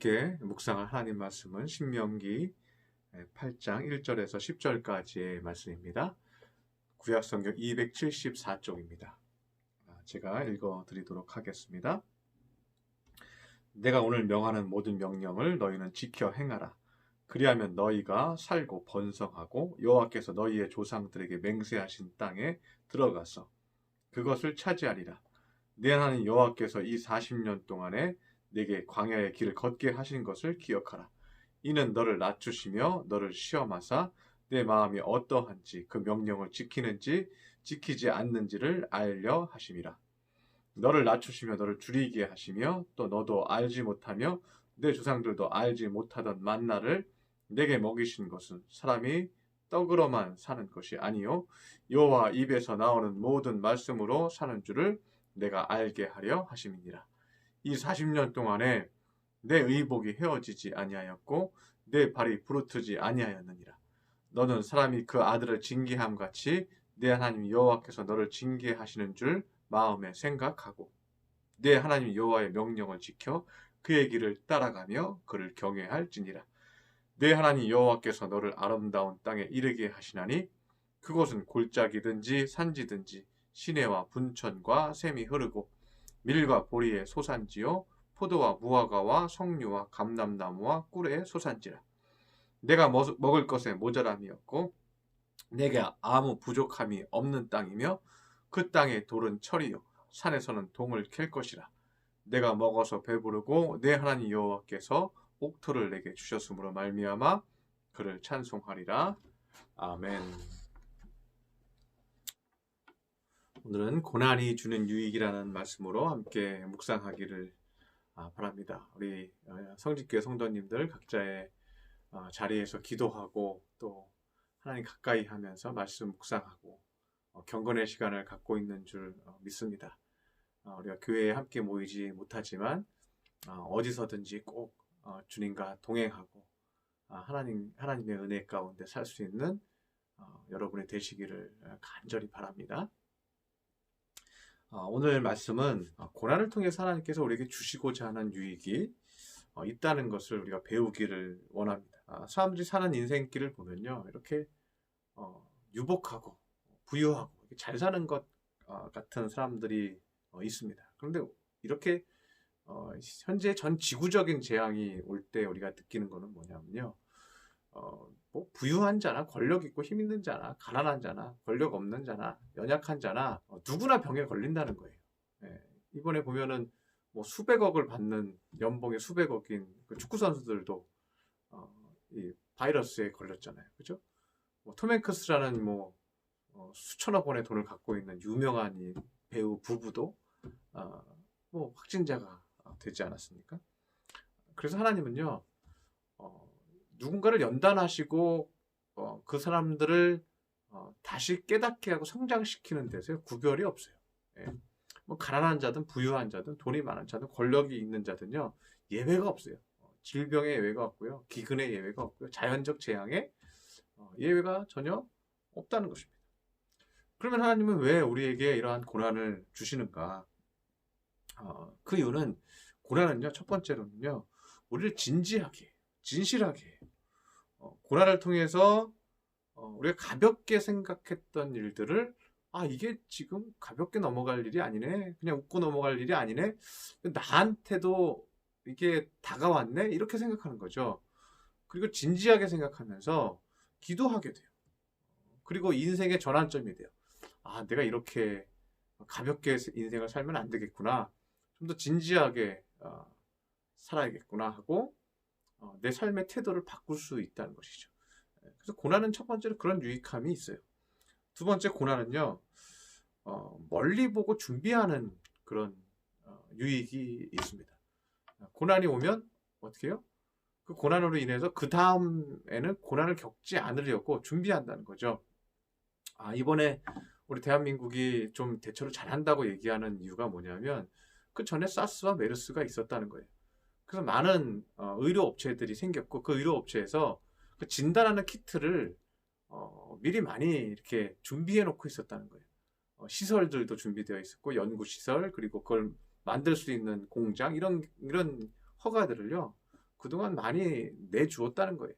함께 묵상할 하나님 말씀은 신명기 8장 1절에서 10절까지의 말씀입니다. 구약성경 274쪽입니다. 제가 읽어드리도록 하겠습니다. 내가 오늘 명하는 모든 명령을 너희는 지켜 행하라. 그리하면 너희가 살고 번성하고 여호와께서 너희의 조상들에게 맹세하신 땅에 들어가서 그것을 차지하리라. 내 하나님 여호와께서 이 40년 동안에 내게 광야의 길을 걷게 하신 것을 기억하라. 이는 너를 낮추시며 너를 시험하사 내 마음이 어떠한지 그 명령을 지키는지 지키지 않는지를 알려 하심이라. 너를 낮추시며 너를 줄이게 하시며 또 너도 알지 못하며 내 조상들도 알지 못하던 만나를 내게 먹이신 것은 사람이 떡으로만 사는 것이 아니요 여호와 입에서 나오는 모든 말씀으로 사는 줄을 내가 알게 하려 하심이니라. 이 40년 동안에 내 의복이 헤어지지 아니하였고 내 발이 부르트지 아니하였느니라. 너는 사람이 그 아들을 징계함 같이 내 하나님 여호와께서 너를 징계하시는 줄 마음에 생각하고 내 하나님 여호와의 명령을 지켜 그의 길을 따라가며 그를 경외할지니라. 내 하나님 여호와께서 너를 아름다운 땅에 이르게 하시나니 그곳은 골짜기든지 산지든지 시내와 분천과 샘이 흐르고 밀과 보리의 소산지요 포도와 무화과와 석류와 감람나무와 꿀의 소산지라. 내가 먹을 것에 모자람이 없고 내게 아무 부족함이 없는 땅이며 그 땅의 돌은 철이요 산에서는 동을 캘 것이라. 내가 먹어서 배부르고 내 하나님 여호와께서 옥토를 내게 주셨으므로 말미암아 그를 찬송하리라. 아멘. 오늘은 고난이 주는 유익이라는 말씀으로 함께 묵상하기를 바랍니다. 우리 성직교회 성도님들 각자의 자리에서 기도하고 또 하나님 가까이 하면서 말씀 묵상하고 경건의 시간을 갖고 있는 줄 믿습니다. 우리가 교회에 함께 모이지 못하지만 어디서든지 꼭 주님과 동행하고 하나님의 은혜 가운데 살 수 있는 여러분이 되시기를 간절히 바랍니다. 오늘 말씀은 고난을 통해서 하나님께서 우리에게 주시고자 하는 유익이 있다는 것을 우리가 배우기를 원합니다. 사람들이 사는 인생길을 보면요, 이렇게 유복하고 부유하고 잘 사는 것 같은 사람들이 있습니다. 그런데 이렇게 현재 전 지구적인 재앙이 올 때 우리가 느끼는 것은 뭐냐면요, 뭐 부유한 자나 권력 있고 힘 있는 자나 가난한 자나 권력 없는 자나 연약한 자나 누구나 병에 걸린다는 거예요. 이번에 보면은 뭐 수백억을 받는 연봉이 수백억인 그 축구 선수들도 이 바이러스에 걸렸잖아요, 그죠? 톰 행크스라는 수천억 원의 돈을 갖고 있는 유명한 이 배우 부부도 뭐 확진자가 되지 않았습니까? 그래서 하나님은요, 누군가를 연단하시고 그 사람들을 다시 깨닫게 하고 성장시키는 데서 구별이 없어요. 뭐 가난한 자든 부유한 자든 돈이 많은 자든 권력이 있는 자든요, 예외가 없어요. 질병의 예외가 없고요, 기근의 예외가 없고요, 자연적 재앙의 예외가 전혀 없다는 것입니다. 그러면 하나님은 왜 우리에게 이러한 고난을 주시는가? 그 이유는, 고난은요, 첫 번째로는요, 우리를 진실하게 해요. 고난을 통해서 우리가 가볍게 생각했던 일들을 이게 지금 가볍게 넘어갈 일이 아니네, 그냥 웃고 넘어갈 일이 아니네, 나한테도 이게 다가왔네, 이렇게 생각하는 거죠. 그리고 진지하게 생각하면서 기도하게 돼요. 그리고 인생의 전환점이 돼요. 내가 이렇게 가볍게 인생을 살면 안 되겠구나, 좀 더 진지하게 살아야겠구나 하고 내 삶의 태도를 바꿀 수 있다는 것이죠. 그래서 고난은 첫 번째로 그런 유익함이 있어요. 두 번째, 고난은요, 멀리 보고 준비하는 그런 유익이 있습니다. 고난이 오면 어떻게 해요? 그 고난으로 인해서 그 다음에는 고난을 겪지 않으려고 준비한다는 거죠. 이번에 우리 대한민국이 좀 대처를 잘한다고 얘기하는 이유가 뭐냐면, 그 전에 사스와 메르스가 있었다는 거예요. 그래서 많은 의료업체들이 생겼고, 그 의료업체에서 그 진단하는 키트를 미리 많이 이렇게 준비해 놓고 있었다는 거예요. 시설들도 준비되어 있었고, 연구시설, 그리고 그걸 만들 수 있는 공장, 이런 허가들을요, 그동안 많이 내주었다는 거예요.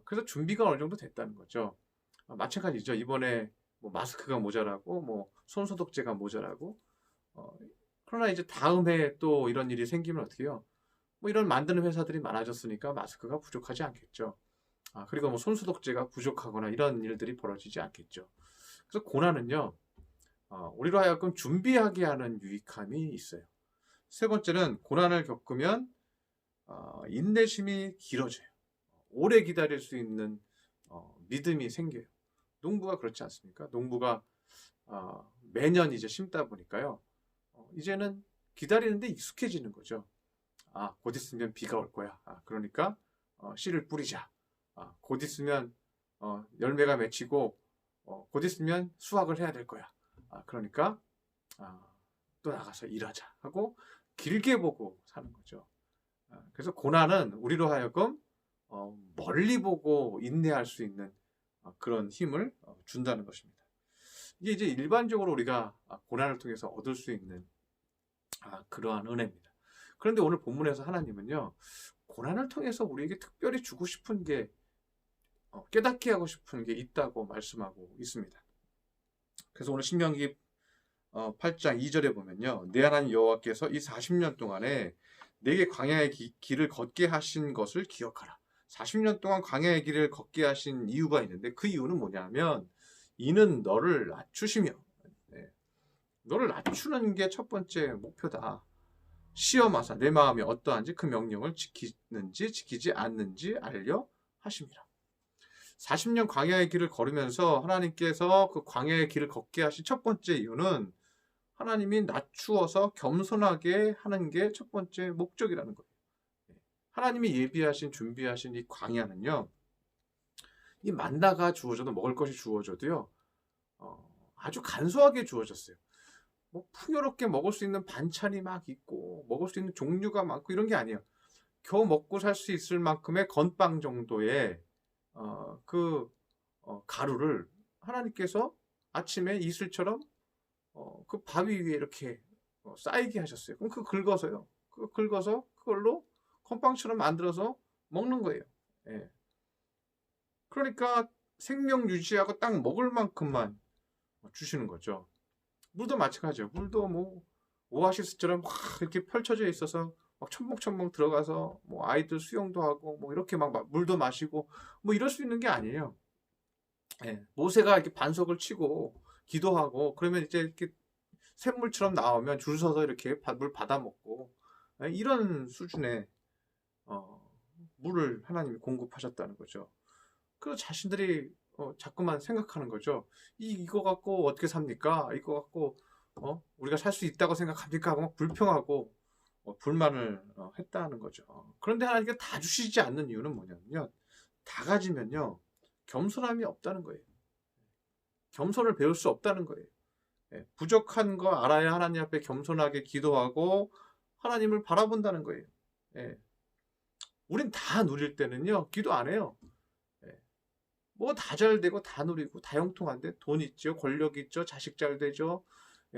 그래서 준비가 어느 정도 됐다는 거죠. 마찬가지죠. 이번에 뭐 마스크가 모자라고 뭐 손소독제가 모자라고 그러나 이제 다음 해에 또 이런 일이 생기면 어떻게 해요? 뭐 이런 만드는 회사들이 많아졌으니까 마스크가 부족하지 않겠죠. 그리고 뭐 손소독제가 부족하거나 이런 일들이 벌어지지 않겠죠. 그래서 고난은요, 우리로 하여금 준비하게 하는 유익함이 있어요. 세 번째는 고난을 겪으면 인내심이 길어져요. 오래 기다릴 수 있는 믿음이 생겨요. 농부가 그렇지 않습니까? 농부가 매년 이제 심다 보니까요. 이제는 기다리는데 익숙해지는 거죠. 곧 있으면 비가 올 거야. 그러니까 씨를 뿌리자. 곧 있으면 열매가 맺히고 곧 있으면 수확을 해야 될 거야. 그러니까 또 나가서 일하자 하고 길게 보고 사는 거죠. 그래서 고난은 우리로 하여금 멀리 보고 인내할 수 있는 그런 힘을 준다는 것입니다. 이게 이제 일반적으로 우리가 고난을 통해서 얻을 수 있는 그러한 은혜입니다. 그런데 오늘 본문에서 하나님은요, 고난을 통해서 우리에게 특별히 주고 싶은 게 깨닫게 하고 싶은 게 있다고 말씀하고 있습니다. 그래서 오늘 신명기 8장 2절에 보면요, 내 하나님 여호와께서 이 40년 동안에 내게 광야의 길을 걷게 하신 것을 기억하라. 40년 동안 광야의 길을 걷게 하신 이유가 있는데 그 이유는 뭐냐면 이는 너를 낮추시며, 너를 낮추는 게 첫 번째 목표다. 시험하사 내 마음이 어떠한지 그 명령을 지키는지 지키지 않는지 알려 하심이라. 40년 광야의 길을 걸으면서 하나님께서 그 광야의 길을 걷게 하신 첫 번째 이유는 하나님이 낮추어서 겸손하게 하는 게 첫 번째 목적이라는 거예요. 하나님이 예비하신 준비하신 이 광야는요, 이 만나가 주어져도 먹을 것이 주어져도요, 아주 간소하게 주어졌어요. 뭐 풍요롭게 먹을 수 있는 반찬이 막 있고 먹을 수 있는 종류가 많고 이런 게 아니에요. 겨우 먹고 살 수 있을 만큼의 건빵 정도의 가루를 하나님께서 아침에 이슬처럼 그 바위 위에 이렇게 쌓이게 하셨어요. 그럼 긁어서요. 긁어서 그걸로 건빵처럼 만들어서 먹는 거예요. 예. 그러니까 생명 유지하고 딱 먹을 만큼만 주시는 거죠. 물도 마찬가지죠. 물도 뭐 오아시스처럼 막 이렇게 펼쳐져 있어서 막 첨벙첨벙 들어가서 뭐 아이들 수영도 하고 뭐 이렇게 막 물도 마시고 뭐 이럴 수 있는 게 아니에요. 예. 모세가 이렇게 반석을 치고 기도하고 그러면 이제 이렇게 샘물처럼 나오면 줄 서서 이렇게 물 받아 먹고 이런 수준의 물을 하나님이 공급하셨다는 거죠. 그래서 자신들이 자꾸만 생각하는 거죠. 이거 갖고 어떻게 삽니까? 이거 갖고 우리가 살 수 있다고 생각합니까? 하고 막 불평하고 불만을 했다는 거죠. 그런데 하나님께 다 주시지 않는 이유는 뭐냐면요. 다 가지면요. 겸손함이 없다는 거예요. 겸손을 배울 수 없다는 거예요. 부족한 거 알아야 하나님 앞에 겸손하게 기도하고 하나님을 바라본다는 거예요. 우린 다 누릴 때는요. 기도 안 해요. 뭐 다 잘 되고 다 누리고 다 형통한데 돈 있죠, 권력 있죠, 자식 잘 되죠.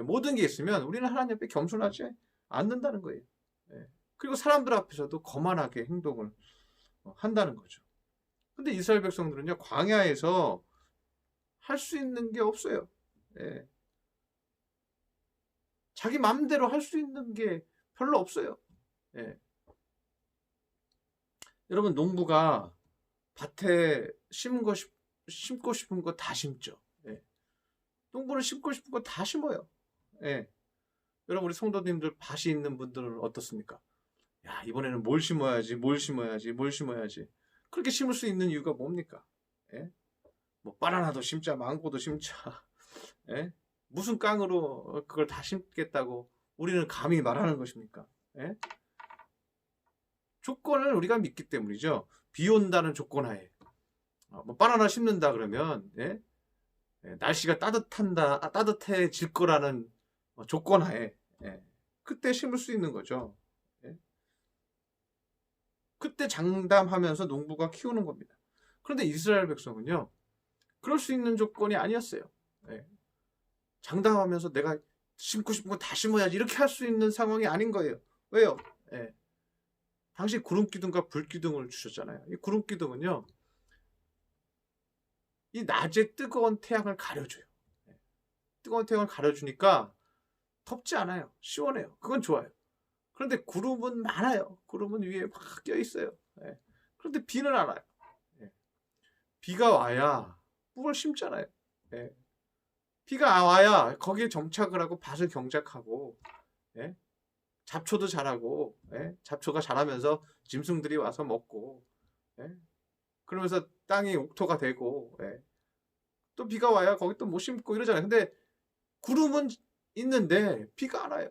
모든 게 있으면 우리는 하나님 앞에 겸손하지 않는다는 거예요. 그리고 사람들 앞에서도 거만하게 행동을 한다는 거죠. 근데 이스라엘 백성들은요, 광야에서 할 수 있는 게 없어요. 자기 마음대로 할 수 있는 게 별로 없어요. 여러분, 농부가 밭에 심고 싶은 거 다 심죠. 농부는 심고 싶은 거 다 심어요. 여러분, 우리 성도님들 밭이 있는 분들은 어떻습니까? 야, 이번에는 뭘 심어야지, 뭘 심어야지, 뭘 심어야지. 그렇게 심을 수 있는 이유가 뭡니까? 뭐 바나나도 심자, 망고도 심자. 무슨 깡으로 그걸 다 심겠다고 우리는 감히 말하는 것입니까? 조건을 우리가 믿기 때문이죠. 비 온다는 조건 하에. 뭐 바나나 심는다 그러면 날씨가 따뜻해질 거라는 조건 하에 그때 심을 수 있는 거죠. 그때 장담하면서 농부가 키우는 겁니다. 그런데 이스라엘 백성은요, 그럴 수 있는 조건이 아니었어요. 장담하면서 내가 심고 싶은 거 다 심어야지 이렇게 할 수 있는 상황이 아닌 거예요. 왜요? 당시 구름기둥과 불기둥을 주셨잖아요. 이 구름기둥은요, 이 낮에 뜨거운 태양을 가려줘요. 뜨거운 태양을 가려주니까 덥지 않아요. 시원해요. 그건 좋아요. 그런데 구름은 많아요. 구름은 위에 막 껴있어요. 그런데 비는 안 와요. 비가 와야 꿀을 심잖아요. 비가 와야 거기에 정착을 하고 밭을 경작하고, 잡초도 자라고, 잡초가 자라면서 짐승들이 와서 먹고, 그러면서 땅이 옥토가 되고, 또 비가 와야 거기 또 못 심고 이러잖아요. 근데 구름은 있는데 비가 안 와요.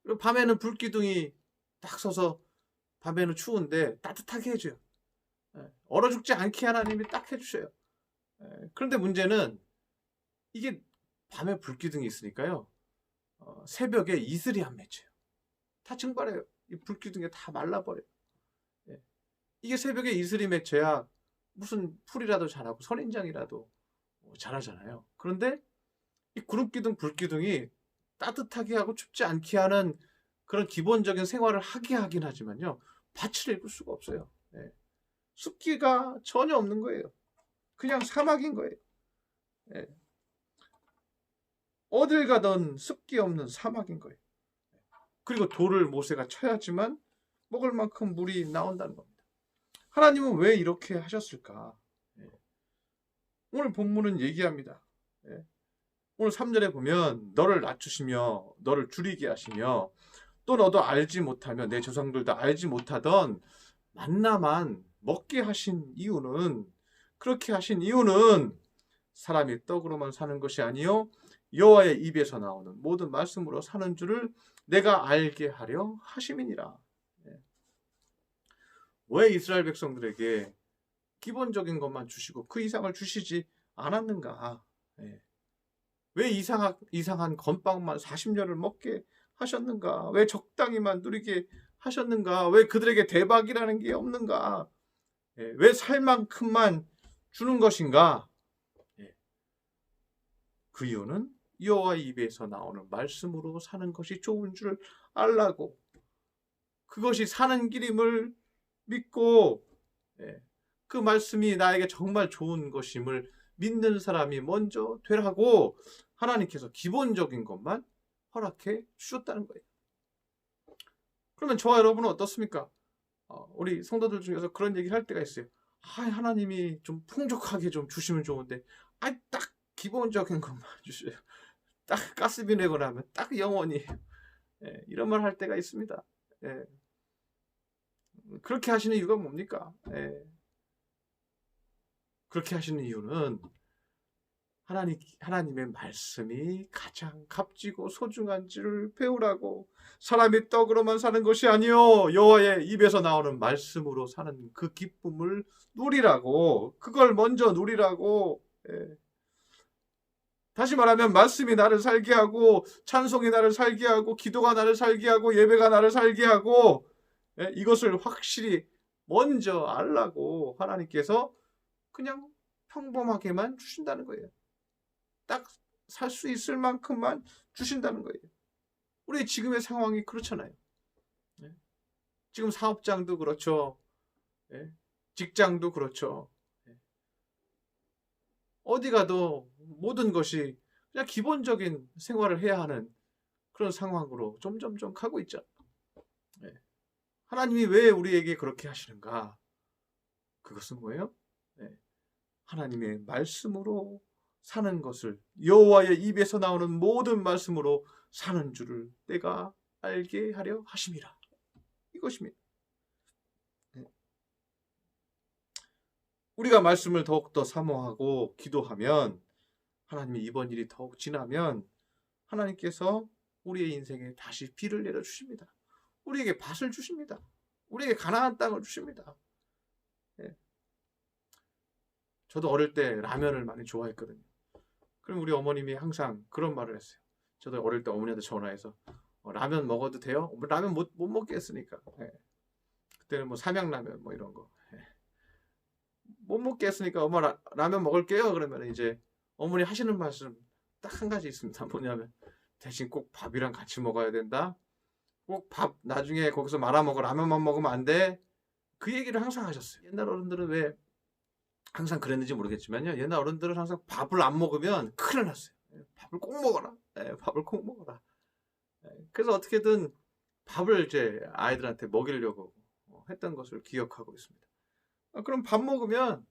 그리고 밤에는 불기둥이 딱 서서 밤에는 추운데 따뜻하게 해줘요. 얼어 죽지 않게 하나님이 딱 해주셔요. 그런데 문제는 이게 밤에 불기둥이 있으니까요. 새벽에 이슬이 안 맺혀요. 다 증발해요. 이 불기둥에 다 말라버려요. 이게 새벽에 이슬이 맺혀야 무슨 풀이라도 자라고 선인장이라도 자라잖아요. 그런데 이 구름기둥, 불기둥이 따뜻하게 하고 춥지 않게 하는 그런 기본적인 생활을 하게 하긴 하지만요. 밭을 읽을 수가 없어요. 습기가 전혀 없는 거예요. 그냥 사막인 거예요. 어딜 가든 습기 없는 사막인 거예요. 그리고 돌을 모세가 쳐야지만 먹을 만큼 물이 나온다는 겁니다. 하나님은 왜 이렇게 하셨을까? 오늘 본문은 얘기합니다. 오늘 3절에 보면 너를 낮추시며 너를 줄이게 하시며 또 너도 알지 못하며 내 조상들도 알지 못하던 만나만 먹게 하신 이유는, 그렇게 하신 이유는 사람이 떡으로만 사는 것이 아니요 여호와의 입에서 나오는 모든 말씀으로 사는 줄을 내가 알게 하려 하심이니라. 왜 이스라엘 백성들에게 기본적인 것만 주시고 그 이상을 주시지 않았는가? 왜 이상한 건빵만 40년을 먹게 하셨는가? 왜 적당히만 누리게 하셨는가? 왜 그들에게 대박이라는 게 없는가? 왜 살 만큼만 주는 것인가? 그 이유는 여호와의 입에서 나오는 말씀으로 사는 것이 좋은 줄 알라고, 그것이 사는 길임을 믿고, 그 말씀이 나에게 정말 좋은 것임을 믿는 사람이 먼저 되라고 하나님께서 기본적인 것만 허락해 주셨다는 거예요. 그러면 저와 여러분은 어떻습니까? 우리 성도들 중에서 그런 얘기를 할 때가 있어요. 하나님이 좀 풍족하게 좀 주시면 좋은데, 딱 기본적인 것만 주셔요. 딱 가스비 내거나 하면 딱 영원히, 이런 말 할 때가 있습니다. 그렇게 하시는 이유가 뭡니까? 그렇게 하시는 이유는 하나님의 말씀이 가장 값지고 소중한지를 배우라고, 사람이 떡으로만 사는 것이 아니요 여호와의 입에서 나오는 말씀으로 사는 그 기쁨을 누리라고, 그걸 먼저 누리라고. 다시 말하면 말씀이 나를 살게 하고, 찬송이 나를 살게 하고, 기도가 나를 살게 하고, 예배가 나를 살게 하고, 이것을 확실히 먼저 알라고 하나님께서 그냥 평범하게만 주신다는 거예요. 딱 살 수 있을 만큼만 주신다는 거예요. 우리 지금의 상황이 그렇잖아요. 지금 사업장도 그렇죠. 직장도 그렇죠. 어디 가도 모든 것이 그냥 기본적인 생활을 해야 하는 그런 상황으로 점점점 가고 있죠. 하나님이 왜 우리에게 그렇게 하시는가? 그것은 뭐예요? 하나님의 말씀으로 사는 것을, 여호와의 입에서 나오는 모든 말씀으로 사는 줄을 내가 알게 하려 하심이라. 이것입니다. 우리가 말씀을 더욱더 사모하고 기도하면, 하나님이 이번 일이 더욱 지나면 하나님께서 우리의 인생에 다시 비를 내려주십니다. 우리에게 밭을 주십니다. 우리에게 가나안 땅을 주십니다. 저도 어릴 때 라면을 많이 좋아했거든요. 그럼 우리 어머님이 항상 그런 말을 했어요. 저도 어릴 때 어머니한테 전화해서 라면 먹어도 돼요? 라면 못 먹겠으니까. 그때는 뭐 삼양라면 뭐 이런 거. 못 먹겠으니까 엄마 라면 먹을게요. 그러면 이제 어머니 하시는 말씀 딱 한 가지 있습니다. 뭐냐면 대신 꼭 밥이랑 같이 먹어야 된다. 꼭 밥 나중에 거기서 말아 먹어 라면만 먹으면 안 돼. 그 얘기를 항상 하셨어요. 옛날 어른들은 왜 항상 그랬는지 모르겠지만요. 옛날 어른들은 항상 밥을 안 먹으면 큰일 났어요. 밥을 꼭 먹어라. 밥을 꼭 먹어라. 그래서 어떻게든 밥을 이제 아이들한테 먹이려고 했던 것을 기억하고 있습니다. 그럼 밥 먹으면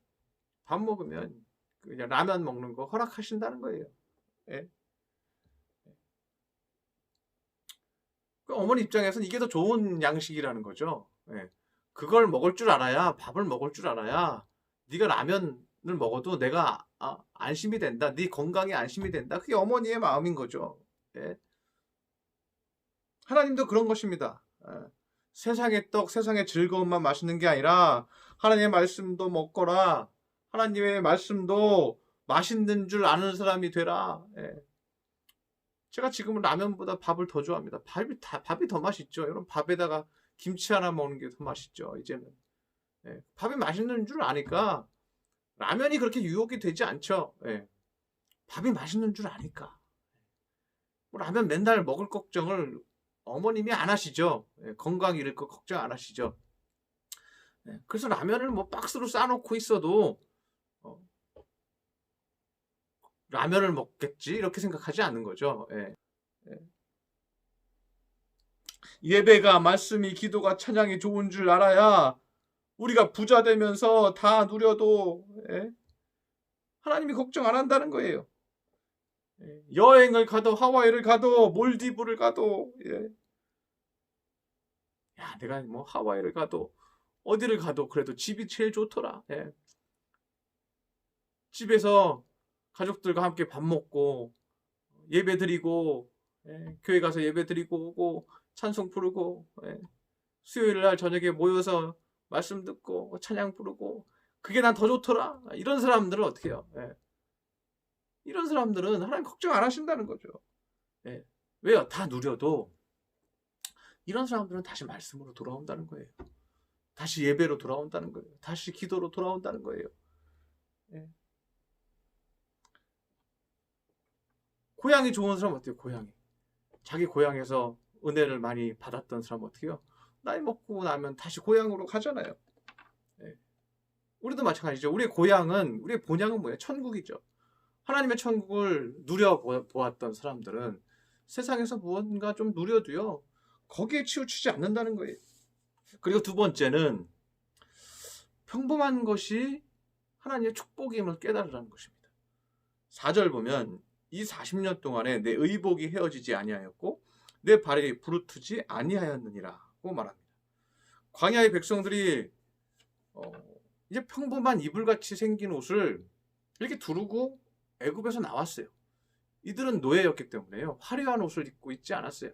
그냥 라면 먹는 거 허락하신다는 거예요. 예. 그 어머니 입장에서는 이게 더 좋은 양식이라는 거죠. 예. 그걸 먹을 줄 알아야 밥을 먹을 줄 알아야 네가 라면을 먹어도 내가 안심이 된다. 네 건강에 안심이 된다. 그게 어머니의 마음인 거죠. 예. 하나님도 그런 것입니다. 세상의 떡, 세상의 즐거움만 마시는 게 아니라 하나님의 말씀도 먹거라. 하나님의 말씀도 맛있는 줄 아는 사람이 되라. 제가 지금은 라면보다 밥을 더 좋아합니다. 밥이 더 맛있죠. 여러분 밥에다가 김치 하나 먹는 게 더 맛있죠. 이제는 밥이 맛있는 줄 아니까 라면이 그렇게 유혹이 되지 않죠. 밥이 맛있는 줄 아니까 라면 맨날 먹을 걱정을 어머님이 안 하시죠. 건강 잃을 거 걱정 안 하시죠. 그래서 라면을 뭐 박스로 싸놓고 있어도 라면을 먹겠지 이렇게 생각하지 않는 거죠. 예배가 말씀이 기도가 찬양이 좋은 줄 알아야 우리가 부자 되면서 다 누려도 하나님이 걱정 안 한다는 거예요. 여행을 가도 하와이를 가도 몰디브를 가도 야 내가 뭐 하와이를 가도 어디를 가도 그래도 집이 제일 좋더라. 집에서 가족들과 함께 밥 먹고 예배 드리고 교회 가서 예배 드리고 오고 찬송 부르고 수요일 날 저녁에 모여서 말씀 듣고 찬양 부르고 그게 난 더 좋더라. 이런 사람들은 어떻게 해요? 이런 사람들은 하나님 걱정 안 하신다는 거죠. 왜요? 다 누려도 이런 사람들은 다시 말씀으로 돌아온다는 거예요. 다시 예배로 돌아온다는 거예요. 다시 기도로 돌아온다는 거예요. 고향이 좋은 사람 어때요? 고향이. 자기 고향에서 은혜를 많이 받았던 사람 어떻게 해요? 나이 먹고 나면 다시 고향으로 가잖아요. 우리도 마찬가지죠. 우리의 고향은, 우리의 본향은 뭐예요? 천국이죠. 하나님의 천국을 누려보았던 사람들은 세상에서 무언가 좀 누려도요, 거기에 치우치지 않는다는 거예요. 그리고 두 번째는 평범한 것이 하나님의 축복임을 깨달으라는 것입니다. 4절 보면 이 40년 동안에 내 의복이 헤어지지 아니하였고 내 발이 부르트지 아니하였느니라고 말합니다. 광야의 백성들이 이제 평범한 이불같이 생긴 옷을 이렇게 두르고 애굽에서 나왔어요. 이들은 노예였기 때문에요. 화려한 옷을 입고 있지 않았어요.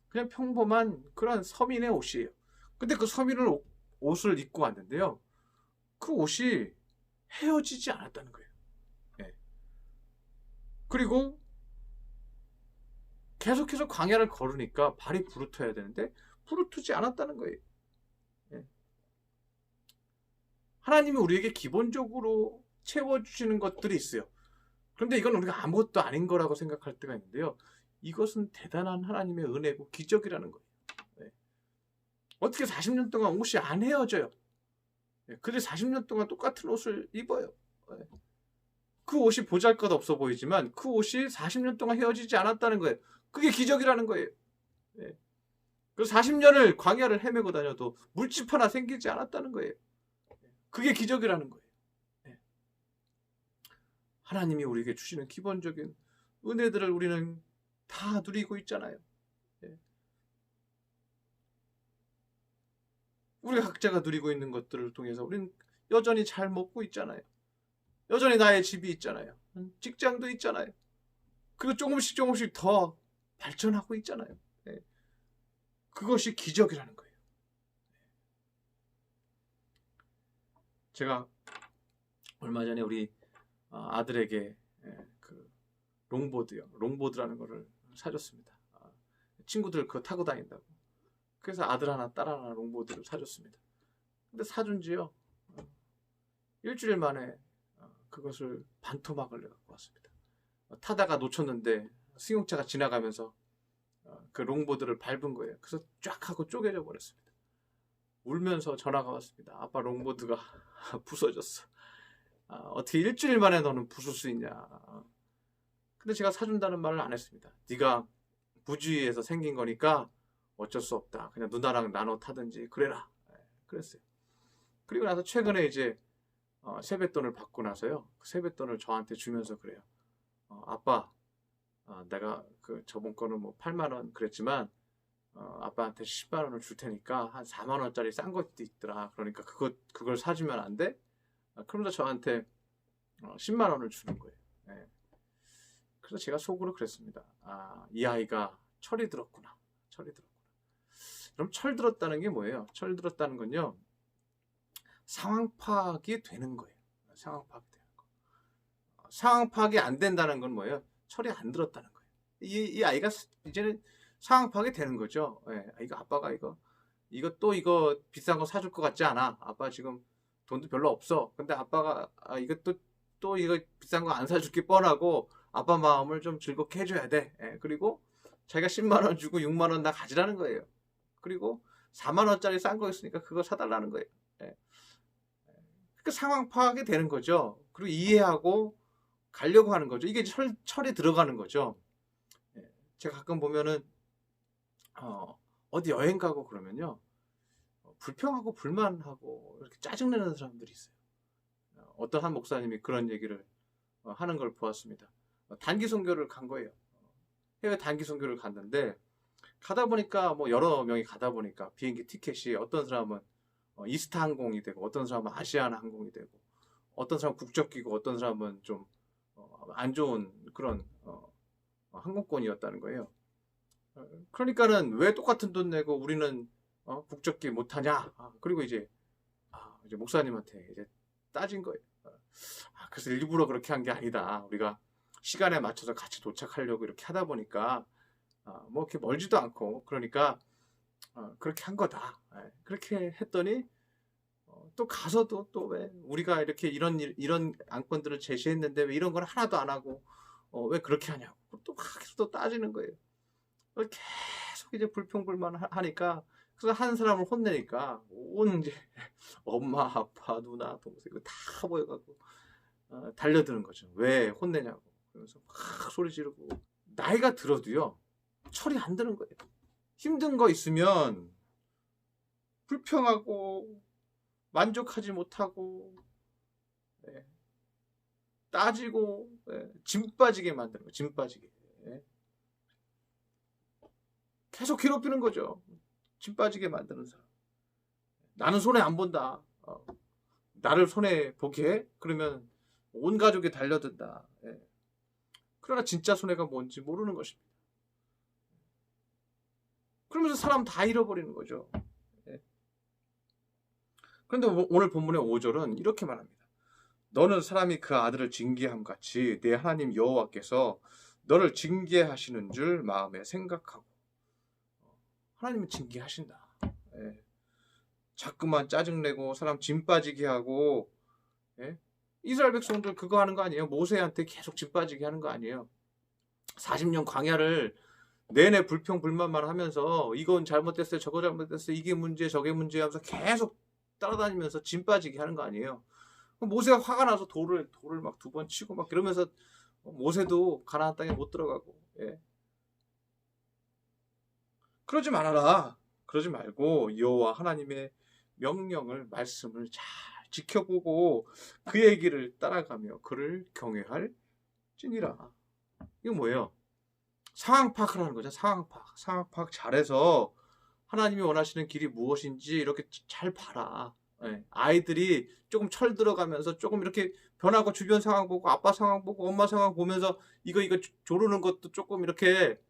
그냥 평범한 그런 서민의 옷이에요. 근데 그 서민의 옷을 입고 왔는데요. 그 옷이 헤어지지 않았다는 거예요. 그리고 계속해서 광야를 걸으니까 발이 부르터야 되는데 부르트지 않았다는 거예요. 하나님이 우리에게 기본적으로 채워주시는 것들이 있어요. 그런데 이건 우리가 아무것도 아닌 거라고 생각할 때가 있는데요. 이것은 대단한 하나님의 은혜고 기적이라는 거예요. 어떻게 40년 동안 옷이 안 헤어져요. 근데 40년 동안 똑같은 옷을 입어요. 그 옷이 보잘것없어 보이지만 그 옷이 40년 동안 헤어지지 않았다는 거예요. 그게 기적이라는 거예요. 그래서 40년을 광야를 헤매고 다녀도 물집 하나 생기지 않았다는 거예요. 그게 기적이라는 거예요. 하나님이 우리에게 주시는 기본적인 은혜들을 우리는 다 누리고 있잖아요. 우리 각자가 누리고 있는 것들을 통해서 우리는 여전히 잘 먹고 있잖아요. 여전히 나의 집이 있잖아요. 직장도 있잖아요. 그리고 조금씩 더 발전하고 있잖아요. 그것이 기적이라는 거예요. 제가 얼마 전에 우리 아들에게 그 롱보드라는 거를 사줬습니다. 친구들 그거 타고 다닌다고. 그래서 아들 하나, 딸 하나 롱보드를 사줬습니다. 근데 사준 지요 일주일 만에 그것을 반토막을 갖고 왔습니다. 타다가 놓쳤는데 승용차가 지나가면서 그 롱보드를 밟은 거예요. 그래서 쫙 하고 쪼개져 버렸습니다. 울면서 전화가 왔습니다. 아빠 롱보드가 부서졌어. 어떻게 일주일 만에 너는 부술 수 있냐. 근데 제가 사준다는 말을 안 했습니다. 네가 부주의해서 생긴 거니까 어쩔 수 없다. 그냥 누나랑 나눠 타든지 그래라. 그랬어요. 그리고 나서 최근에 이제 세뱃돈을 받고 나서요. 그 세뱃돈을 저한테 주면서 그래요. 아빠, 내가 그 저번 거는 뭐 8만 원 그랬지만 아빠한테 10만 원을 줄 테니까 한 4만 원짜리 싼 것도 있더라. 그러니까 그걸 사주면 안 돼? 그러면서 저한테 10만 원을 주는 거예요. 네. 그래서 제가 속으로 그랬습니다. 이 아이가 철이 들었구나. 철이 들었구나. 그럼 철 들었다는 게 뭐예요? 철 들었다는 건요. 상황 파악이 되는 거예요. 상황 파악이 되는 거. 상황 파악이 안 된다는 건 뭐예요? 철이 안 들었다는 거예요. 이 아이가 이제는 상황 파악이 되는 거죠. 예, 이거 아빠가 이거 비싼 거 사줄 것 같지 않아. 아빠 지금 돈도 별로 없어. 근데 아빠가 이것도 이거 비싼 거 안 사줄 게 뻔하고 아빠 마음을 좀 즐겁게 해줘야 돼. 예, 그리고 자기가 10만 원 주고 6만 원 나 가지라는 거예요. 그리고 4만 원짜리 싼 거 있으니까 그거 사달라는 거예요. 예. 그 상황 파악이 되는 거죠. 그리고 이해하고 가려고 하는 거죠. 이게 철이 들어가는 거죠. 예. 제가 가끔 보면은 어디 여행 가고 그러면요. 불평하고 불만하고 이렇게 짜증내는 사람들이 있어요. 어떤 한 목사님이 그런 얘기를 하는 걸 보았습니다. 단기 선교를 간 거예요. 해외 단기 선교를 갔는데 가다 보니까 뭐 여러 명이 가다 보니까 비행기 티켓이 어떤 사람은 이스타 항공이 되고 어떤 사람은 아시아나 항공이 되고 어떤 사람은 국적기고 어떤 사람은 좀 안 좋은 그런 항공권이었다는 거예요. 그러니까는 왜 똑같은 돈 내고 우리는 국적기 못하냐? 그리고 이제 목사님한테 이제 따진 거예요. 그래서 일부러 그렇게 한 게 아니다. 우리가 시간에 맞춰서 같이 도착하려고 이렇게 하다 보니까 뭐 이렇게 멀지도 않고 그러니까 그렇게 한 거다. 그렇게 했더니 또 가서도 또 왜 우리가 이렇게 이런 안건들을 제시했는데 왜 이런 건 하나도 안 하고 왜 그렇게 하냐고 또 막 계속 또 따지는 거예요. 계속 이제 불평불만 하니까 그래서 한 사람을 혼내니까 온 이제 엄마, 아빠, 누나, 동생 다 모여가지고 달려드는 거죠. 왜 혼내냐고. 그러면서 막 소리 지르고 나이가 들어도요 철이 안 드는 거예요. 힘든 거 있으면 불평하고 만족하지 못하고 따지고 짐 빠지게 만드는 거예요. 짐 빠지게. 계속 괴롭히는 거죠. 짐 빠지게 만드는 사람. 나는 손해 안 본다. 나를 손해 보게 해? 그러면 온 가족이 달려든다. 그러나 진짜 손해가 뭔지 모르는 것입니다. 그러면서 사람 다 잃어버리는 거죠. 그런데 오늘 본문의 5절은 이렇게 말합니다. 너는 사람이 그 아들을 징계함 같이 내 하나님 여호와께서 너를 징계하시는 줄 마음에 생각하고. 하나님은 징계하신다. 자꾸만 짜증내고 사람 짐 빠지게 하고 이스라엘 백성들 그거 하는 거 아니에요? 모세한테 계속 짐 빠지게 하는 거 아니에요? 40년 광야를 내내 불평불만만 하면서 이건 잘못됐어요, 저거 잘못됐어요, 이게 문제, 저게 문제 하면서 계속 따라다니면서 짐 빠지게 하는 거 아니에요? 모세가 화가 나서 돌을 막 2번 치고 막 그러면서 모세도 가나안 땅에 못 들어가고. 그러지 말아라. 그러지 말고 여호와 하나님의 명령을 말씀을 잘 지켜보고 그 얘기를 따라가며 그를 경외할 찐이라. 이거 뭐예요? 상황 파악을 하는 거죠. 상황 파악 잘해서 하나님이 원하시는 길이 무엇인지 이렇게 잘 봐라. 아이들이 조금 철 들어가면서 조금 이렇게 변하고 주변 상황 보고 아빠 상황 보고 엄마 상황 보면서 이거 조르는 것도 조금 이렇게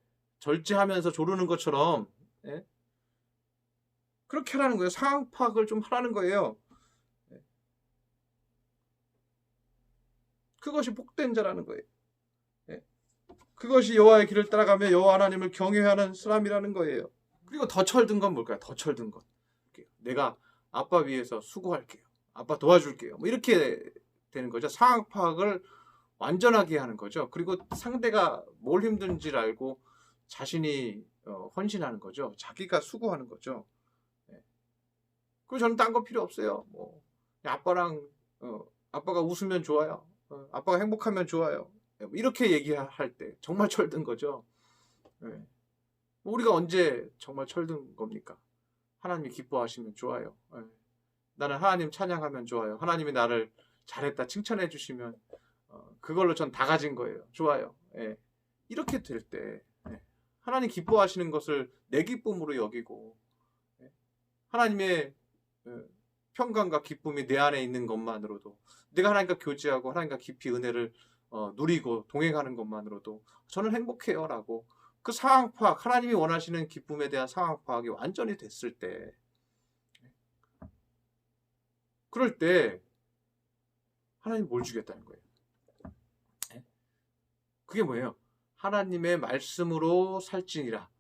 절제하면서 조르는 것처럼 그렇게 하라는 거예요. 상황 파악을 좀 하라는 거예요. 그것이 복된 자라는 거예요. 그것이 여호와의 길을 따라가며 여호와 하나님을 경외하는 사람이라는 거예요. 그리고 더 철든 건 뭘까요? 더 철든 건 내가 아빠 위해서 수고할게요. 아빠 도와줄게요. 뭐 이렇게 되는 거죠. 상황 파악을 완전하게 하는 거죠. 그리고 상대가 뭘 힘든지를 알고 자신이 헌신하는 거죠. 자기가 수고하는 거죠. 예. 그리고 저는 딴 거 필요 없어요. 뭐 아빠랑 아빠가 웃으면 좋아요. 아빠가 행복하면 좋아요. 이렇게 얘기할 때 정말 철든 거죠. 예. 우리가 언제 정말 철든 겁니까? 하나님이 기뻐하시면 좋아요. 예. 나는 하나님 찬양하면 좋아요. 하나님이 나를 잘했다 칭찬해 주시면 그걸로 전 다 가진 거예요. 좋아요. 예. 이렇게 될 때 하나님 기뻐하시는 것을 내 기쁨으로 여기고 하나님의 평강과 기쁨이 내 안에 있는 것만으로도 내가 하나님과 교제하고 하나님과 깊이 은혜를 누리고 동행하는 것만으로도 저는 행복해요 라고 그 상황 파악, 하나님이 원하시는 기쁨에 대한 상황 파악이 완전히 됐을 때 그럴 때 하나님 뭘 주겠다는 거예요. 그게 뭐예요? 하나님의 말씀으로 살지니라.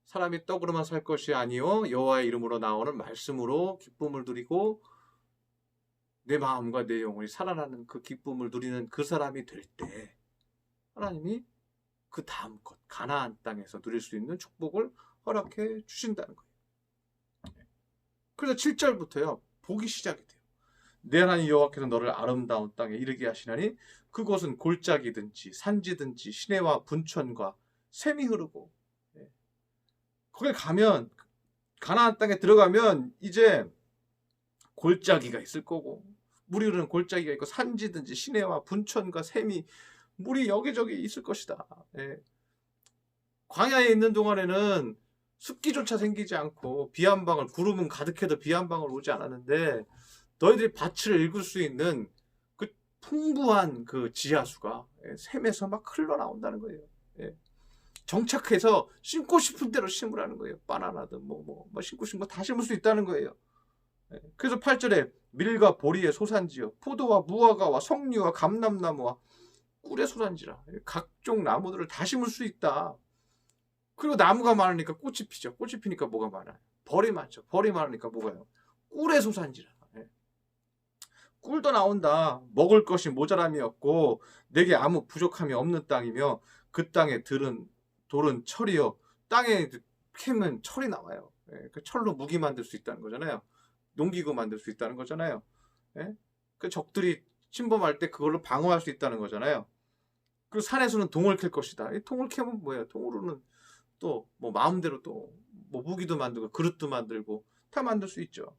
사람이 떡으로만 살 것이 아니요 여호와의 이름으로 나오는 말씀으로 기쁨을 누리고 내 마음과 내 영혼이 살아나는 그 기쁨을 누리는 그 사람이 될 때 하나님이 그 다음 것 가나안 땅에서 누릴 수 있는 축복을 허락해 주신다는 거예요. 그래서 7절부터요 복이 시작이 돼요. 내 하나님 여호와께서 너를 아름다운 땅에 이르게 하시나니 그곳은 골짜기든지 산지든지 시내와 분천과 샘이 흐르고 거기 가면 가나안 땅에 들어가면 이제 골짜기가 있을 거고 물이 흐르는 골짜기가 있고 산지든지 시내와 분천과 샘이 물이 여기저기 있을 것이다. 광야에 있는 동안에는 습기조차 생기지 않고 비 한 방울 구름은 가득해도 비 한 방울 오지 않았는데 너희들이 밭을 읽을 수 있는 그 풍부한 그 지하수가 샘에서 막 흘러나온다는 거예요. 정착해서 심고 싶은 대로 심으라는 거예요. 바나나든 뭐 심고 싶은 거 다 심을 수 있다는 거예요. 그래서 8절에 밀과 보리의 소산지요 포도와 무화과와 석류와 감람나무와 꿀의 소산지라 각종 나무들을 다 심을 수 있다. 그리고 나무가 많으니까 꽃이 피죠. 꽃이 피니까 뭐가 많아요? 벌이 많죠. 벌이 많으니까 뭐가요? 꿀의 소산지라. 꿀도 나온다. 먹을 것이 모자람이 없고 내게 아무 부족함이 없는 땅이며 그 땅에 돌은 철이요 땅에 캐면 철이 나와요. 그 철로 무기 만들 수 있다는 거잖아요. 농기구 만들 수 있다는 거잖아요. 그 적들이 침범할 때 그걸로 방어할 수 있다는 거잖아요. 그리고 산에서는 동을 캘 것이다. 이 동을 캐면 뭐예요? 동으로는 또 뭐 마음대로 또 뭐 무기도 만들고 그릇도 만들고 다 만들 수 있죠.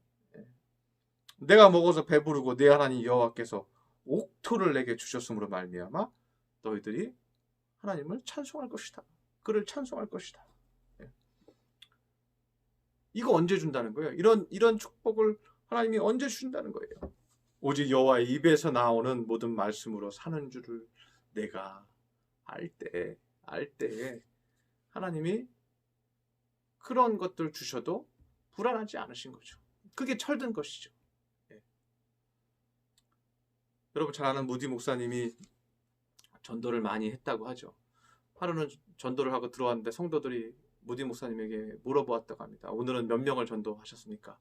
내가 먹어서 배부르고 내 하나님 여호와께서 옥토를 내게 주셨으므로 말미암아 너희들이 하나님을 찬송할 것이다. 그를 찬송할 것이다. 이거 언제 준다는 거예요? 이런 축복을 하나님이 언제 주신다는 거예요? 오직 여호와의 입에서 나오는 모든 말씀으로 사는 줄을 내가 알 때 하나님이 그런 것들 주셔도 불안하지 않으신 거죠. 그게 철든 것이죠. 여러분 잘 아는 무디 목사님이 전도를 많이 했다고 하죠. 하루는 전도를 하고 들어왔는데 성도들이 무디 목사님에게 물어보았다고 합니다. 오늘은 몇 명을 전도하셨습니까?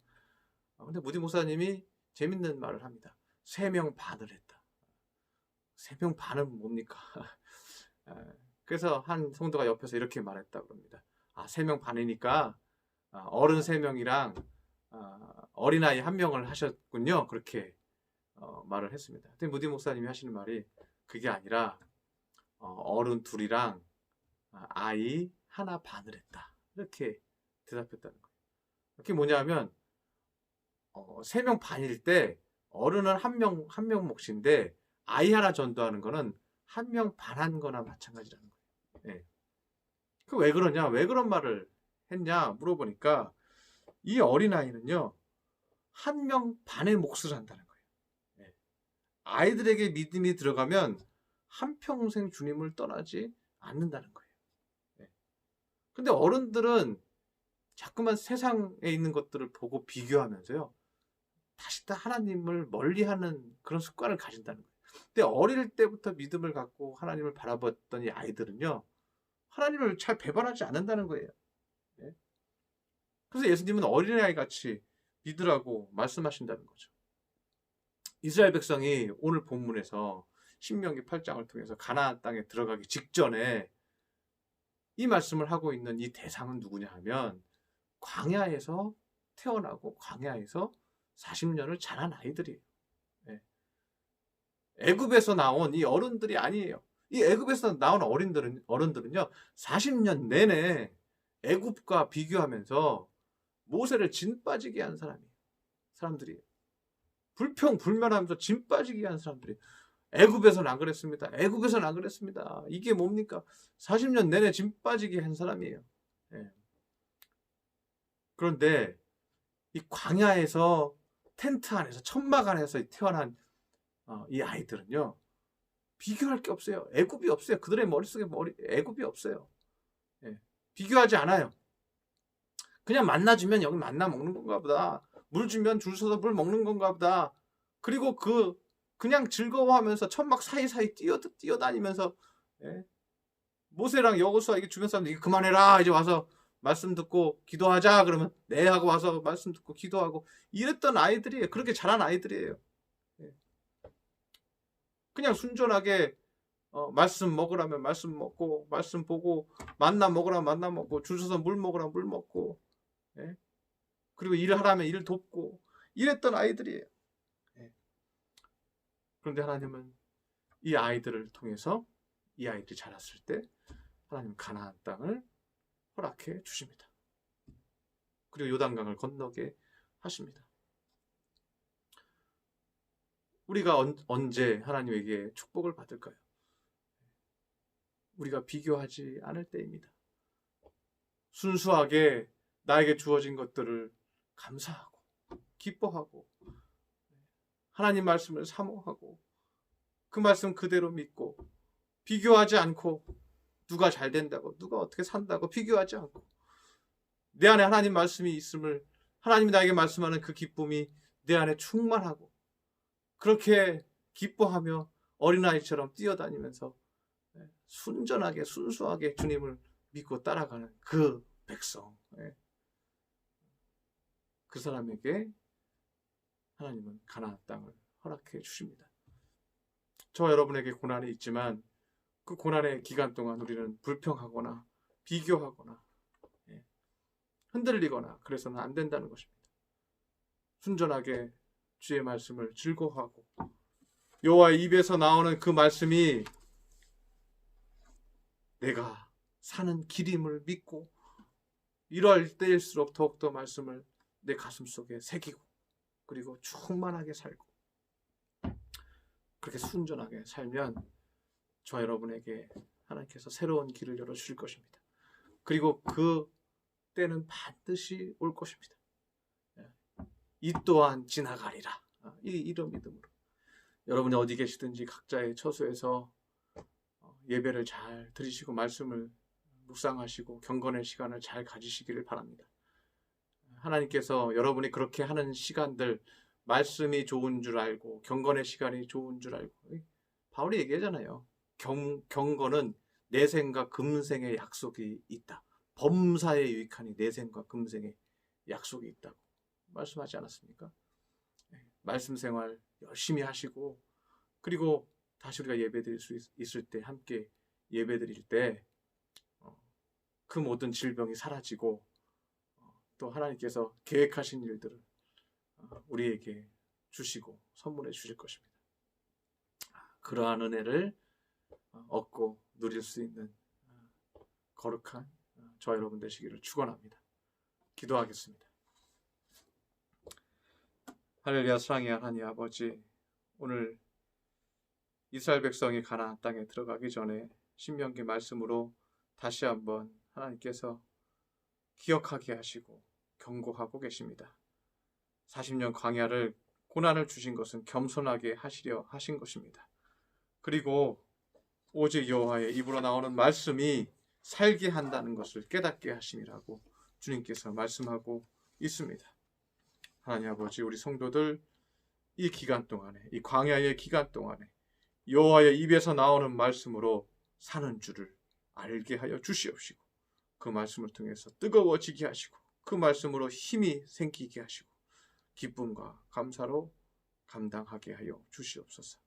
근데 무디 목사님이 재밌는 말을 합니다. 3명 반을 했다. 3명 반은 뭡니까? 그래서 한 성도가 옆에서 이렇게 말했다고 합니다. 3명 반이니까 어른 3명이랑 어린아이 1명을 하셨군요. 그렇게 말을 했습니다. 근데 무디 목사님이 하시는 말이 그게 아니라 어른 2이랑 아이 1 반을 했다. 이렇게 대답했다는 거예요. 그게 뭐냐면 3명 반일 때 어른은 한 명 몫인데 아이 1 전도하는 거는 1명 반 한 거나 마찬가지라는 거예요. 그 왜 그러냐? 왜 그런 말을 했냐 물어보니까 이 어린아이는요 1명 반의 몫을 한다는 거예요. 아이들에게 믿음이 들어가면 한평생 주님을 떠나지 않는다는 거예요. 근데 어른들은 자꾸만 세상에 있는 것들을 보고 비교하면서요 다시 다 하나님을 멀리하는 그런 습관을 가진다는 거예요. 근데 어릴 때부터 믿음을 갖고 하나님을 바라봤던 이 아이들은요 하나님을 잘 배반하지 않는다는 거예요. 그래서 예수님은 어린아이 같이 믿으라고 말씀하신다는 거죠. 이스라엘 백성이 오늘 본문에서 신명기 8장을 통해서 가나안 땅에 들어가기 직전에 이 말씀을 하고 있는 이 대상은 누구냐 하면 광야에서 태어나고 광야에서 40년을 자란 아이들이에요. 예. 애굽에서 나온 이 어른들이 아니에요. 이 애굽에서 나온 어른들은요 40년 내내 애굽과 비교하면서 모세를 진 빠지게 한 사람들이에요. 불평불만하면서 진 빠지게 한 사람들이. 애굽에서는 안 그랬습니다. 애굽에서는 안 그랬습니다. 이게 뭡니까? 40년 내내 진 빠지게 한 사람이에요. 예. 그런데 이 광야에서 텐트 안에서 천막 안에서 태어난 이 아이들은요 비교할 게 없어요. 애굽이 없어요. 그들의 머릿속에 애굽이 없어요. 예. 비교하지 않아요. 그냥 만나 주면 여기 만나 먹는 건가 보다. 물 주면 줄 서서 물 먹는 건가 보다. 그리고 그냥 즐거워하면서 천막 사이사이 뛰어다니면서 예. 모세랑 여호수아 이게 주변 사람들 이게 그만해라 이제 와서 말씀 듣고 기도하자 그러면 네 하고 와서 말씀 듣고 기도하고 이랬던 아이들이에요. 그렇게 자란 아이들이에요. 예. 그냥 순전하게 말씀 먹으라면 말씀 먹고 말씀 보고 만나 먹으라면 만나 먹고 줄 서서 물 먹으라면 물 먹고 예. 그리고 일하라면 일 돕고 이랬던 아이들이에요. 예. 그런데 하나님은 이 아이들을 통해서 이 아이들이 자랐을 때 하나님 가나안 땅을 허락해 주십니다. 그리고 요단강을 건너게 하십니다. 우리가 언제 하나님에게 축복을 받을까요? 우리가 비교하지 않을 때입니다. 순수하게 나에게 주어진 것들을 감사하고 기뻐하고 하나님 말씀을 사모하고 그 말씀 그대로 믿고 비교하지 않고 누가 잘 된다고 누가 어떻게 산다고 비교하지 않고 내 안에 하나님 말씀이 있음을 하나님이 나에게 말씀하는 그 기쁨이 내 안에 충만하고 그렇게 기뻐하며 어린아이처럼 뛰어다니면서 순전하게 순수하게 주님을 믿고 따라가는 그 백성 그 사람에게 하나님은 가나안 땅을 허락해 주십니다. 저와 여러분에게 고난이 있지만 그 고난의 기간 동안 우리는 불평하거나 비교하거나 흔들리거나 그래서는 안 된다는 것입니다. 순전하게 주의 말씀을 즐거워하고 여호와의 입에서 나오는 그 말씀이 내가 사는 길임을 믿고 이럴 때일수록 더욱더 말씀을 내 가슴 속에 새기고 그리고 충만하게 살고 그렇게 순전하게 살면 저와 여러분에게 하나님께서 새로운 길을 열어주실 것입니다. 그리고 그 때는 반드시 올 것입니다. 이 또한 지나가리라. 이런 믿음으로 여러분이 어디 계시든지 각자의 처소에서 예배를 잘 드리시고 말씀을 묵상하시고 경건의 시간을 잘 가지시기를 바랍니다. 하나님께서 여러분이 그렇게 하는 시간들 말씀이 좋은 줄 알고 경건의 시간이 좋은 줄 알고 바울이 얘기하잖아요. 경건은 내생과 금생의 약속이 있다. 범사에 유익하니 내생과 금생의 약속이 있다고 말씀하지 않았습니까? 말씀 생활 열심히 하시고 그리고 다시 우리가 예배드릴 수 있을 때 함께 예배드릴 때 그 모든 질병이 사라지고 또 하나님께서 계획하신 일들을 우리에게 주시고 선물해 주실 것입니다. 그러한 은혜를 얻고 누릴 수 있는 거룩한 저와 여러분 되시기를 축원합니다. 기도하겠습니다. 할렐루야. 사랑의 하나님 아버지, 오늘 이스라엘 백성이 가나안 땅에 들어가기 전에 신명기 말씀으로 다시 한번 하나님께서 기억하게 하시고 경고하고 계십니다. 40년 광야를 고난을 주신 것은 겸손하게 하시려 하신 것입니다. 그리고 오직 여호와의 입으로 나오는 말씀이 살게 한다는 것을 깨닫게 하심이라고 주님께서 말씀하고 있습니다. 하나님 아버지, 우리 성도들 이 기간 동안에, 이 광야의 기간 동안에 여호와의 입에서 나오는 말씀으로 사는 줄을 알게 하여 주시옵시고 그 말씀을 통해서 뜨거워지게 하시고 그 말씀으로 힘이 생기게 하시고 기쁨과 감사로 감당하게 하여 주시옵소서.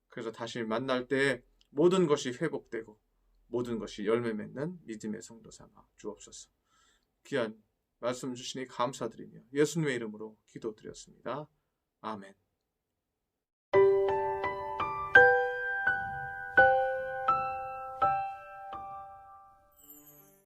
그래서 다시 만날 때 모든 것이 회복되고 모든 것이 열매 맺는 믿음의 성도 삼아 주옵소서. 귀한 말씀 주시니 감사드리며 예수님의 이름으로 기도드렸습니다. 아멘.